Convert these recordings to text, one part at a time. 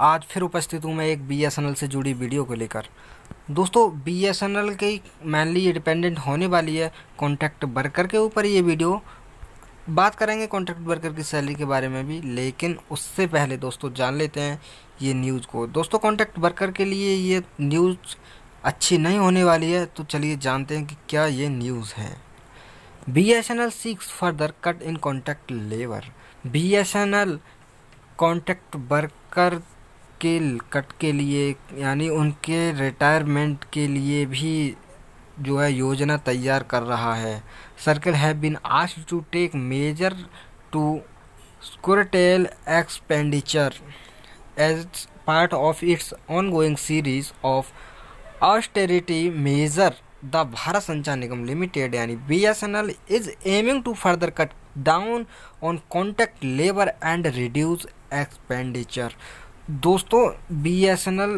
आज फिर उपस्थित हूँ मैं एक बीएसएनएल से जुड़ी वीडियो को लेकर। दोस्तों, बीएसएनएल की मेनली डिपेंडेंट होने वाली है कॉन्ट्रैक्ट वर्कर के ऊपर ये वीडियो। बात करेंगे कॉन्ट्रैक्ट वर्कर की सैलरी के बारे में भी, लेकिन उससे पहले दोस्तों जान लेते हैं ये न्यूज़ को। दोस्तों, कॉन्ट्रैक्ट वर्कर के लिए ये न्यूज़ अच्छी नहीं होने वाली है, तो चलिए जानते हैं कि क्या ये न्यूज़ है। BSNL seeks further cut in contract labour. BSNL contract worker के कट के लिए यानी उनके रिटायरमेंट के लिए भी जो है योजना तैयार कर रहा है। Circle have been asked to take measure to curtail expenditure as part of its ongoing series of austerity measure. The Bharat Sanchar Nigam Limited यानी BSNL is aiming to further cut down on contract labor and reduce expenditure. दोस्तों, BSNL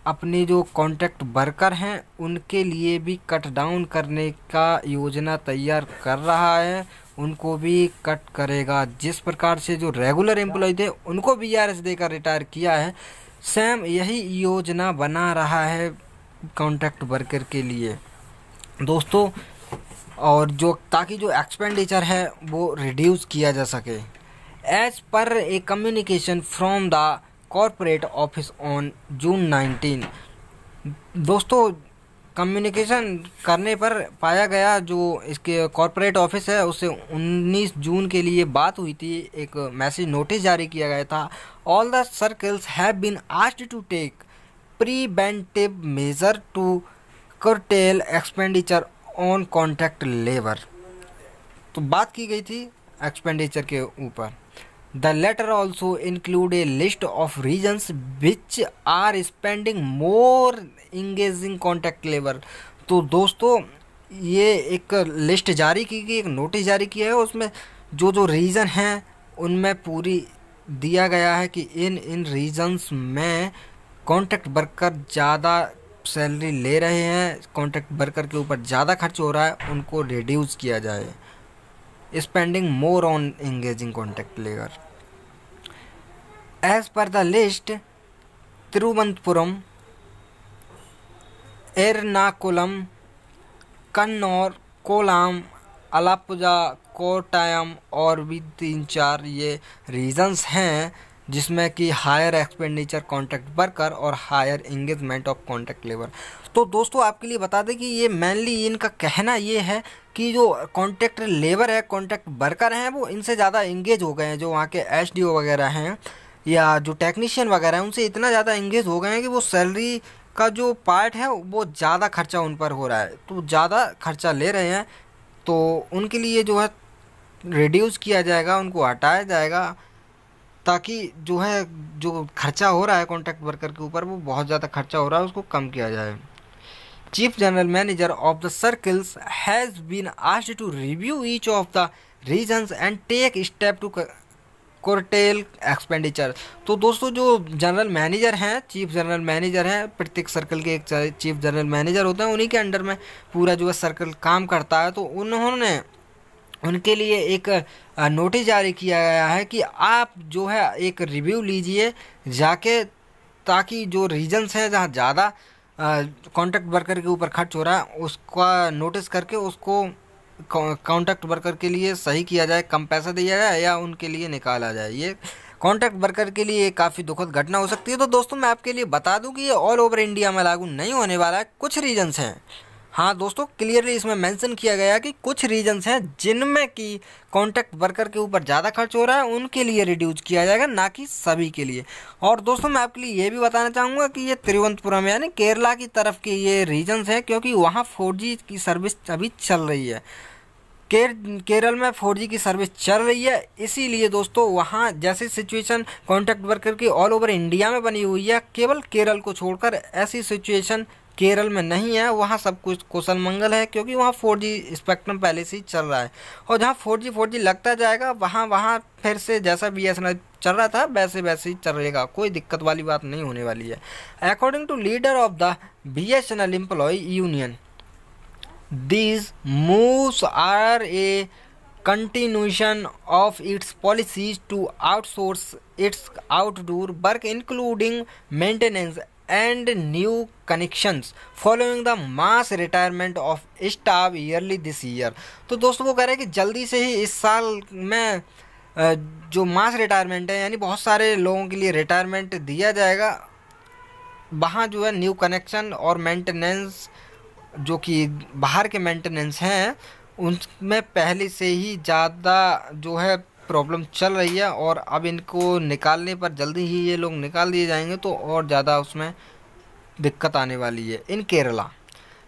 अपने जो contract worker हैं उनके लिए भी cut down करने का योजना तैयार कर रहा है, उनको भी कट करेगा। जिस प्रकार से जो रेगुलर एम्प्लॉय थे उनको BRS देकर रिटायर किया है, सेम यही योजना बना रहा है कॉन्ट्रैक्ट वर्कर के लिए दोस्तों, और जो ताकि जो एक्सपेंडिचर है वो रिड्यूस किया जा सके। As per a communication from the corporate office on June 19, दोस्तों कम्युनिकेशन करने पर पाया गया, जो इसके कॉरपोरेट ऑफिस है उससे 19 जून के लिए बात हुई थी, एक मैसेज नोटिस जारी किया गया था। All the circles have been asked to take preventive measure to curtail expenditure on contract labour. तो बात की गई थी एक्सपेंडिचर के ऊपर। The letter also include a list of reasons which are spending more engaging contract labour. तो दोस्तों ये एक लिस्ट जारी की गई, एक नोटिस जारी किया है, उसमें जो जो रीज़न हैं उनमें पूरी दिया गया है कि इन रीजन्स में कॉन्ट्रैक्ट वर्कर ज़्यादा सैलरी ले रहे हैं, कॉन्ट्रैक्ट वर्कर के ऊपर ज़्यादा खर्च हो रहा है, उनको रिड्यूस किया जाए। Spending more on engaging contract labour. As per the list, Thiruvananthapuram, Ernakulam, Kannur, Kollam, Alappuzha, Kottayam और भी 3-4 ये रीजन्स हैं जिसमें कि हायर एक्सपेंडिचर कॉन्ट्रैक्ट वर्कर और higher engagement of contract labour. तो दोस्तों आपके लिए बता दें कि ये मेनली इनका कहना ये है कि जो कॉन्ट्रैक्ट लेबर है, कॉन्ट्रैक्ट वर्कर हैं, वो इनसे ज़्यादा एंगेज हो गए हैं। जो वहाँ के SDO वगैरह हैं या जो टेक्नीशियन वगैरह हैं उनसे इतना ज़्यादा एंगेज हो गए हैं कि वो सैलरी का जो पार्ट है वो ज़्यादा खर्चा उन पर हो रहा है, तो ज़्यादा खर्चा ले रहे हैं, तो उनके लिए जो है रिड्यूस किया जाएगा, उनको हटाया जाएगा, ताकि जो है जो खर्चा हो रहा है कॉन्ट्रैक्ट वर्कर के ऊपर, वो बहुत ज़्यादा खर्चा हो रहा है, उसको कम किया जाए। Chief general manager of the circles has been asked to review each of the reasons and take step to curtail expenditure. तो दोस्तों जो जनरल मैनेजर हैं, चीफ जनरल मैनेजर हैं, प्रत्येक सर्कल के एक चीफ जनरल मैनेजर होते हैं, उन्हीं के अंडर में पूरा जो है सर्कल काम करता है। तो उन्होंने उनके लिए एक नोटिस जारी किया गया है कि आप जो है एक रिव्यू लीजिए जाके, ताकि जो रीजन्स हैं जहाँ ज़्यादा कॉन्ट्रैक्ट वर्कर के ऊपर खर्च हो रहा है उसका नोटिस करके उसको कॉन्ट्रैक्ट वर्कर के लिए सही किया जाए, कम पैसा दिया जाए या उनके लिए निकाला जाए। ये कॉन्ट्रैक्ट वर्कर के लिए काफ़ी दुखद घटना हो सकती है। तो दोस्तों मैं आपके लिए बता दूं कि ये ऑल ओवर इंडिया में लागू नहीं होने वाला है, कुछ रीजन्स हैं। हाँ दोस्तों, क्लियरली इसमें मेंशन किया गया कि कुछ रीजन्स हैं जिनमें कि कॉन्ट्रैक्ट वर्कर के ऊपर ज़्यादा खर्च हो रहा है, उनके लिए रिड्यूस किया जाएगा, ना कि सभी के लिए। और दोस्तों मैं आपके लिए ये भी बताना चाहूँगा कि ये तिरुवनंतपुरम यानी केरला की तरफ के ये रीजन्स हैं, क्योंकि वहाँ 4G की सर्विस अभी चल रही है। केरल में 4G की सर्विस चल रही है, इसीलिए दोस्तों वहाँ जैसी सिचुएशन कॉन्ट्रैक्ट वर्कर की ऑल ओवर इंडिया में बनी हुई है, केवल केरल को छोड़कर ऐसी सिचुएशन केरल में नहीं है। वहाँ सब कुछ कुशल मंगल है, क्योंकि वहाँ 4G स्पेक्ट्रम पहले से ही चल रहा है, और जहाँ 4G लगता जाएगा वहाँ फिर से जैसा BSNL चल रहा था वैसे वैसे ही चलेगा, कोई दिक्कत वाली बात नहीं होने वाली है। According to leader of the BSNL employee union, these moves are a continuation of its policies to outsource its outdoor work including maintenance and new connections following the mass retirement of staff yearly this year। तो दोस्तों वो कह रहे हैं कि जल्दी से ही इस साल में जो मास रिटायरमेंट है यानी बहुत सारे लोगों के लिए रिटायरमेंट दिया जाएगा, वहाँ जो है न्यू कनेक्शन और मेंटेनेंस जो कि बाहर के मेंटेनेंस हैं उनमें पहले से ही ज़्यादा जो है प्रॉब्लम चल रही है और अब इनको निकालने पर जल्दी ही ये लोग निकाल दिए जाएंगे तो और ज़्यादा उसमें दिक्कत आने वाली है। In Kerala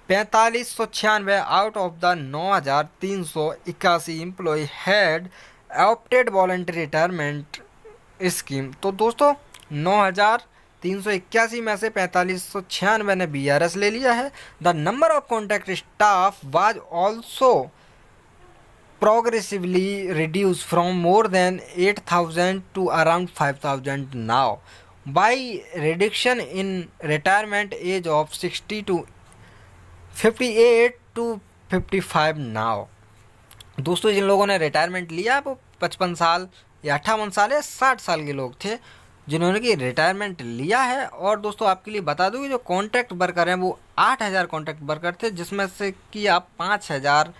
4596 out of the 9381 employ had opted voluntary retirement scheme. तो दोस्तों 9381 में से 4596 ने BRS ले लिया है। The number of contract staff was also progressively reduced from more than 8,000 to around 5,000 now by reduction in retirement age of 60 to 58 to 55 now। दोस्तों जिन लोगों ने रिटायरमेंट लिया वो 55 साल या 58 साल या 60 साल के लोग थे जिन्होंने कि रिटायरमेंट लिया है। और दोस्तों आपके लिए बता दूं कि जो कॉन्ट्रैक्ट वर्कर हैं वो 8,000 कॉन्ट्रैक्ट वर्कर थे जिसमें से कि आप 5,000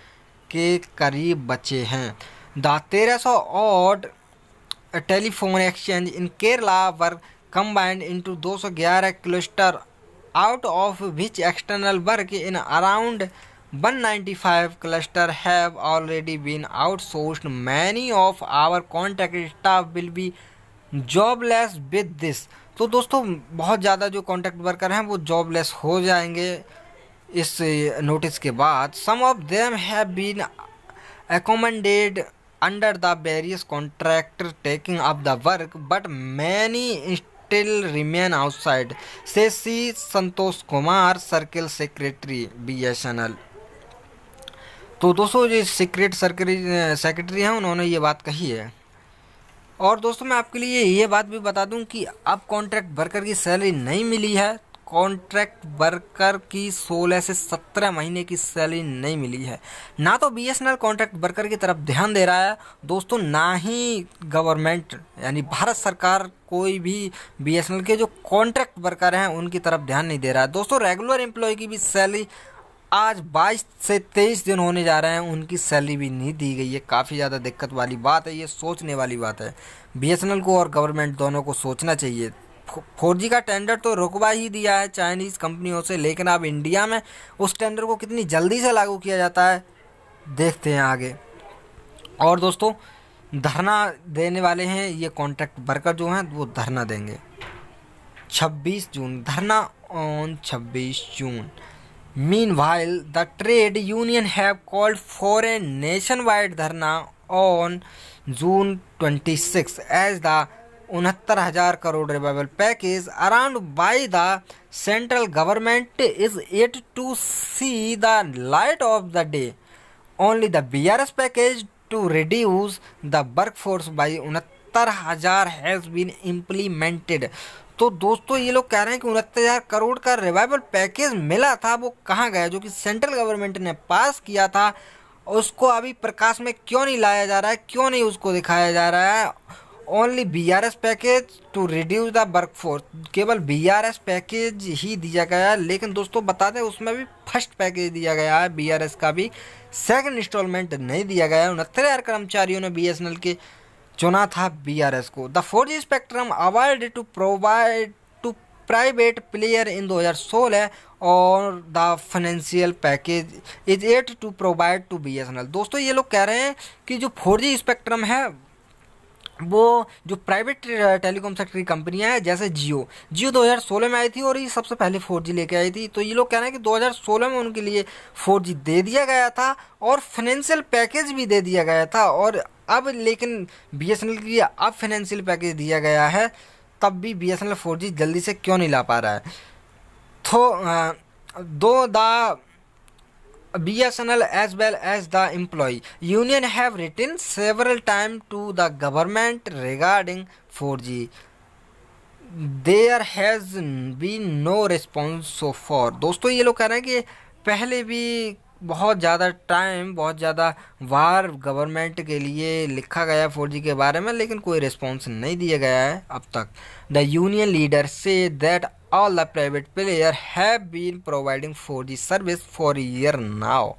के करीब बचे हैं। The 1300 odd telephone exchange in Kerala were combined into 211 cluster out of which external work in around 195 cluster have already been outsourced. Many of our contract staff will be jobless with this. तो दोस्तों बहुत ज़्यादा जो contract worker हैं वो jobless हो जाएंगे इस नोटिस के बाद। Some of them have been accommodated under the various contractor taking up the work but many still remain outside says C Santosh Kumar circle secretary BSNL। तो दोस्तों जो सीक्रेट सेक्रेटरी हैं उन्होंने ये बात कही है। और दोस्तों मैं आपके लिए ये बात भी बता दूं कि अब कॉन्ट्रैक्ट वर्कर की सैलरी नहीं मिली है। कॉन्ट्रैक्ट वर्कर की 16 से 17 महीने की सैलरी नहीं मिली है। ना तो BSNL कॉन्ट्रैक्ट वर्कर की तरफ ध्यान दे रहा है दोस्तों, ना ही गवर्नमेंट यानी भारत सरकार कोई भी BSNL के जो कॉन्ट्रैक्ट वर्कर हैं उनकी तरफ ध्यान नहीं दे रहा है। दोस्तों रेगुलर एम्प्लॉय की भी सैलरी आज 22 से 23 दिन होने जा रहे हैं, उनकी सैलरी भी नहीं दी गई है। काफ़ी ज़्यादा दिक्कत वाली बात है, ये सोचने वाली बात है। BSNL को और गवर्नमेंट दोनों को सोचना चाहिए। 4G का टेंडर तो रुकवा ही दिया है चाइनीज़ कंपनियों से, लेकिन अब इंडिया में उस टेंडर को कितनी जल्दी से लागू किया जाता है देखते हैं आगे। और दोस्तों धरना देने वाले हैं ये कॉन्ट्रैक्ट वर्कर जो हैं वो धरना देंगे 26 जून, धरना on 26 June. Meanwhile, the trade union have called for a nationwide dharna on June 26 as the 69,000 crore revival package around by the central government is yet to see the light of the day. Only the BRS package to reduce the workforce by 69,000 has been implemented। तो दोस्तों ये लोग कह रहे हैं कि 69,000 करोड़ का revival package मिला था, वो कहाँ गया जो कि सेंट्रल गवर्नमेंट ने पास किया था, उसको अभी प्रकाश में क्यों नहीं लाया जा रहा है, क्यों नहीं उसको दिखाया जा रहा है। Only BRS package to reduce the workforce, केवल BRS पैकेज ही दिया गया है। लेकिन दोस्तों बता दें उसमें भी फर्स्ट पैकेज दिया गया है, BRS का भी सेकंड इंस्टॉलमेंट नहीं दिया गया है। 69,000 कर्मचारियों ने BSNL के चुना था BRS को। The 4G spectrum award to provide to private player in 2016 और the financial package is yet to provide to BSNL। दोस्तों ये लोग कह रहे हैं कि जो 4G स्पेक्ट्रम है वो जो प्राइवेट टेलीकॉम सेक्टर की कंपनियां हैं जैसे जियो 2016 में आई थी और ये सबसे पहले 4G लेके आई थी। तो ये लोग कह रहे हैं कि 2016 में उनके लिए 4G दे दिया गया था और फाइनेंशियल पैकेज भी दे दिया गया था, और अब लेकिन BSNL के लिए अब फाइनेंशियल पैकेज दिया गया है, तब भी BSNL 4G जल्दी से क्यों नहीं ला पा रहा है। तो दो the BSNL as well as the employee union have written several times to the government regarding 4G. There has been no response so far। दोस्तों ये लोग कह रहे हैं कि पहले भी बहुत ज़्यादा टाइम, बहुत ज़्यादा बार गवर्नमेंट के लिए लिखा गया 4G के बारे में, लेकिन कोई रिस्पॉन्स नहीं दिया गया है अब तक। The union leader said that all the private player have been providing 4G service for year now.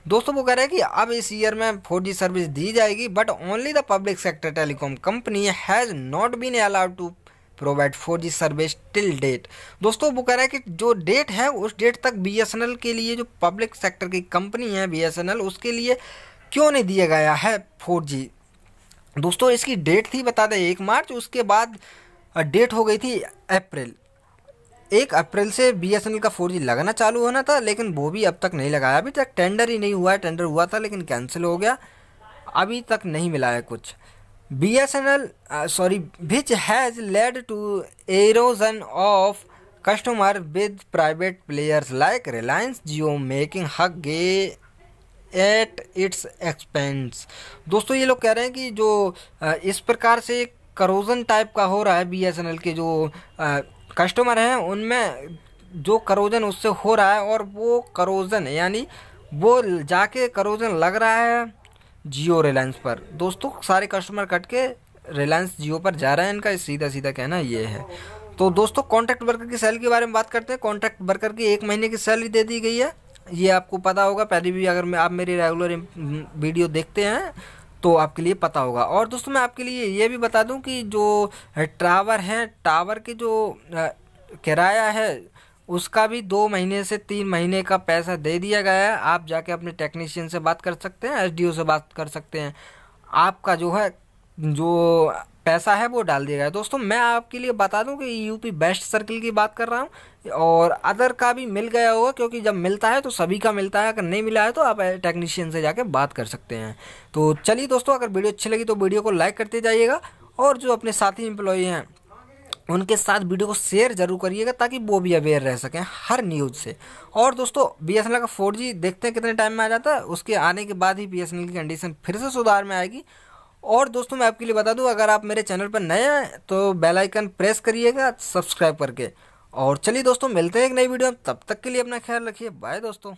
दोस्तों वो कह रहे हैं कि अब इस ईयर में 4G सर्विस दी जाएगी, but only the public sector telecom company has not been allowed to provide 4G service till date. दोस्तों वो कह रहा है कि जो डेट है उस डेट तक BSNL के लिए, जो पब्लिक सेक्टर की कंपनी है BSNL, उसके लिए क्यों नहीं दिया गया है 4G। दोस्तों इसकी डेट थी बता दें 1 मार्च, उसके बाद डेट हो गई थी अप्रैल। 1 अप्रैल से BSNL का 4G लगना चालू होना था, लेकिन वो भी अब तक नहीं लगाया। अभी तक टेंडर ही नहीं हुआ है, टेंडर हुआ था लेकिन कैंसिल हो गया, अभी तक नहीं मिला है कुछ। BSNL which has led to erosion of customer with private players like Reliance Jio making hug at its expense। दोस्तों ये लोग कह रहे हैं कि जो इस प्रकार से करोजन टाइप का हो रहा है BSNL के जो कस्टमर हैं उनमें जो करोजन उससे हो रहा है, और वो करोजन यानी वो जाके करोजन लग रहा है जियो रिलायंस पर। दोस्तों सारे कस्टमर कट के रिलायंस जियो पर जा रहे हैं, इनका सीधा सीधा कहना ये है। तो दोस्तों कॉन्ट्रैक्ट वर्कर की सैलरी के बारे में बात करते हैं। कॉन्ट्रैक्ट वर्कर की 1 महीने की सैलरी दे दी गई है, ये आपको पता होगा पहले भी, अगर आप मेरी रेगुलर वीडियो देखते हैं तो आपके लिए पता होगा। और दोस्तों मैं आपके लिए ये भी बता दूं कि जो टावर हैं, टावर के जो किराया है उसका भी 2 महीने से 3 महीने का पैसा दे दिया गया है। आप जाके अपने टेक्नीशियन से बात कर सकते हैं, SDO से बात कर सकते हैं, आपका जो है जो पैसा है वो डाल दिया गया है। दोस्तों मैं आपके लिए बता दूं कि यूपी बेस्ट सर्किल की बात कर रहा हूं, और अदर का भी मिल गया होगा, क्योंकि जब मिलता है तो सभी का मिलता है, अगर नहीं मिला है तो आप टेक्नीशियन से जाके बात कर सकते हैं। तो चलिए दोस्तों, अगर वीडियो अच्छी लगी तो वीडियो को लाइक करते जाइएगा, और जो अपने साथी एम्प्लॉय हैं उनके साथ वीडियो को शेयर जरूर करिएगा, ताकि वो भी अवेयर रह सकें हर न्यूज़ से। और दोस्तों BSNL का 4G देखते हैं कितने टाइम में आ जाता है, उसके आने के बाद ही BSNL की कंडीशन फिर से सुधार में आएगी। और दोस्तों मैं आपके लिए बता दूं, अगर आप मेरे चैनल पर नए हैं तो बेल आइकन प्रेस करिएगा सब्सक्राइब करके। और चलिए दोस्तों मिलते हैं एक नई वीडियो में, तब तक के लिए अपना ख्याल रखिए, बाय दोस्तों।